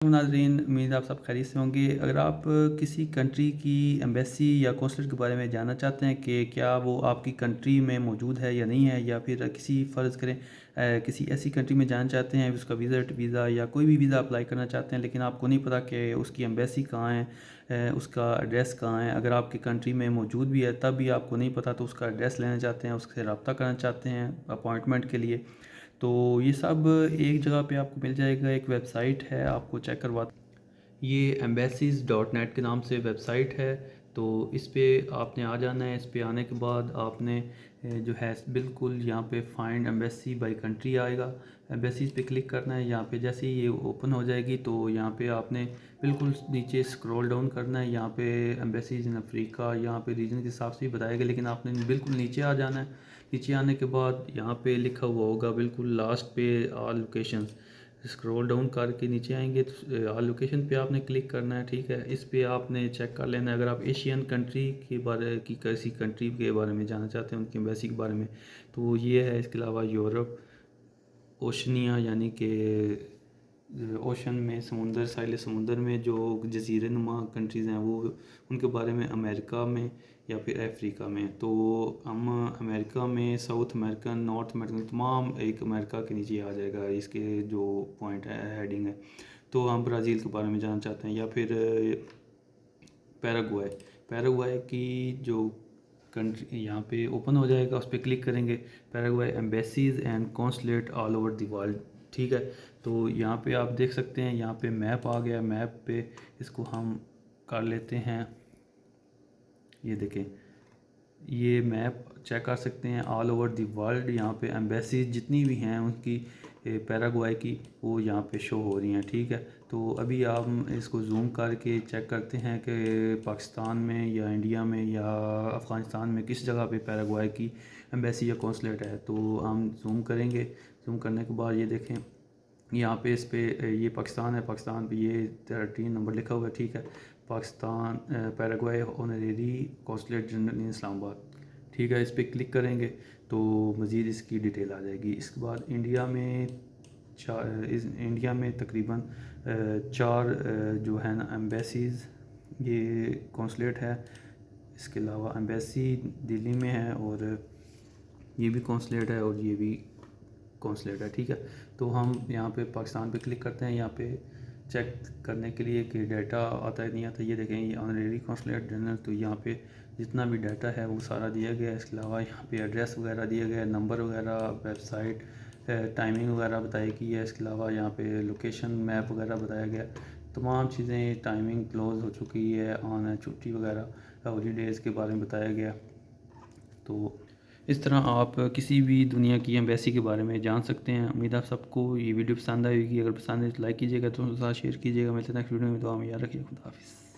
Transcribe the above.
नाज़रीन, उम्मीद आप सब खैरियत से होंगे। अगर आप किसी कंट्री की एम्बेसी या कौंसलेट के बारे में जानना चाहते हैं कि क्या वो आपकी कंट्री में मौजूद है या नहीं है, या फिर किसी फ़र्ज़ करें किसी ऐसी कंट्री में जाना चाहते हैं, उसका विज़िट वीज़ा या कोई भी वीज़ा अप्लाई करना चाहते हैं, लेकिन आपको नहीं पता कि उसकी एम्बेसी कहाँ है, उसका एड्रेस कहाँ है। अगर आपकी कंट्री में मौजूद भी है तब भी आपको नहीं पता, तो उसका एड्रेस लेना चाहते हैं, उससे रब्ता करना चाहते हैं अपॉइंटमेंट के लिए, तो ये सब एक जगह पे आपको मिल जाएगा। एक वेबसाइट है, आपको चेक करवा, ये embassies.net के नाम से वेबसाइट है। तो इस पे आपने आ जाना है। इस पे आने के बाद आपने जो है बिल्कुल यहाँ पे फाइंड एम्बेसी बाय कंट्री आएगा, एम्बेसीज़ पे क्लिक करना है। यहाँ पे जैसे ही ये ओपन हो जाएगी तो यहाँ पे आपने बिल्कुल नीचे स्क्रॉल डाउन करना है। यहाँ पे एम्बेसीज इन अफ्रीका, यहाँ पे रीजन के हिसाब से ही बताएगा, लेकिन आपने बिल्कुल नीचे आ जाना है। नीचे आने के बाद यहाँ पे लिखा हुआ होगा बिल्कुल लास्ट पे ऑल लोकेशंस, स्क्रॉल डाउन करके नीचे आएंगे तो ऑल लोकेशन पे आपने क्लिक करना है। ठीक है, इस पे आपने चेक कर लेना है। अगर आप एशियन कंट्री के बारे की किसी कंट्री के बारे में जानना चाहते हैं, उनकी एम्बेसी के बारे में, तो ये है। इसके अलावा यूरोप, ओशनिया यानी कि ओशन में, समुंदर, साहिल समुंदर में जो जजीरे नुमा कंट्रीज़ हैं वो, उनके बारे में, अमेरिका में या फिर अफ्रीका में। तो हम अमेरिका में, साउथ अमेरिकन, नॉर्थ अमेरिकन, तमाम एक अमेरिका के नीचे आ जाएगा इसके जो पॉइंट है, हेडिंग है। तो हम ब्राज़ील के बारे में जानना चाहते हैं, या फिर पैराग्वाई, पैराग्वाई की जो कंट्री यहाँ पे ओपन हो जाएगा, उस पर क्लिक करेंगे, Paraguay embassies and consulate all over the world. ठीक है, तो यहाँ पे आप देख सकते हैं, यहाँ पे मैप आ गया। मैप पे इसको हम कर लेते हैं। ये देखें, ये मैप चेक कर सकते हैं ऑल ओवर द वर्ल्ड। यहाँ पे एम्बेसीज जितनी भी हैं उनकी पैराग्वाई की, वो यहाँ पे शो हो रही हैं। ठीक है, तो अभी आप इसको जूम करके चेक करते हैं कि पाकिस्तान में या इंडिया में या अफ़गानिस्तान में किस जगह पे पैराग्वाई की एम्बेसी या कौंसलेट है। तो हम जूम करेंगे। जूम करने के बाद ये देखें, यहाँ पे इस पे ये पाकिस्तान है, पाकिस्तान पे ये 13 नंबर लिखा हुआ है। ठीक है, Pakistan Paraguay honorary consulate general in Islamabad. ठीक है, इस पर क्लिक करेंगे तो मज़ीद इसकी डिटेल आ जाएगी। इसके बाद इंडिया में इंडिया में तकरीबन 4 जो है ना एम्बेसीज़, ये कौंसलेट है। इसके अलावा एम्बेसी दिल्ली में है, और ये भी कौंसलेट है, और ये भी कौंसलेट है। ठीक है, तो हम यहाँ पे पाकिस्तान पे क्लिक करते हैं। यहाँ पे चेक करने के लिए कि डाटा आता है नहीं आता। ये देखें, ये ऑनरेरी कौंसलेट जनरल, तो यहाँ पे जितना भी डाटा है वो सारा दिया गया है। इसके अलावा यहाँ पे एड्रेस वगैरह दिया गया है, नंबर वगैरह, वेबसाइट, टाइमिंग वगैरह बताई गई है। इसके अलावा यहाँ पे लोकेशन मैप वगैरह बताया गया, तमाम चीज़ें। टाइमिंग क्लोज़ हो चुकी है, ऑन छुट्टी वगैरह, हॉलीडेज़ के बारे में बताया गया। तो इस तरह आप किसी भी दुनिया की एम्बेसी के बारे में जान सकते हैं। उम्मीद आप सबको ये वीडियो पसंद आएगी। अगर पसंद है तो लाइक कीजिएगा, तो साथ शेयर कीजिएगा। मिलते हैं नेक्स्ट वीडियो में। तो हम याद रखिए, खुदा हाफिज़।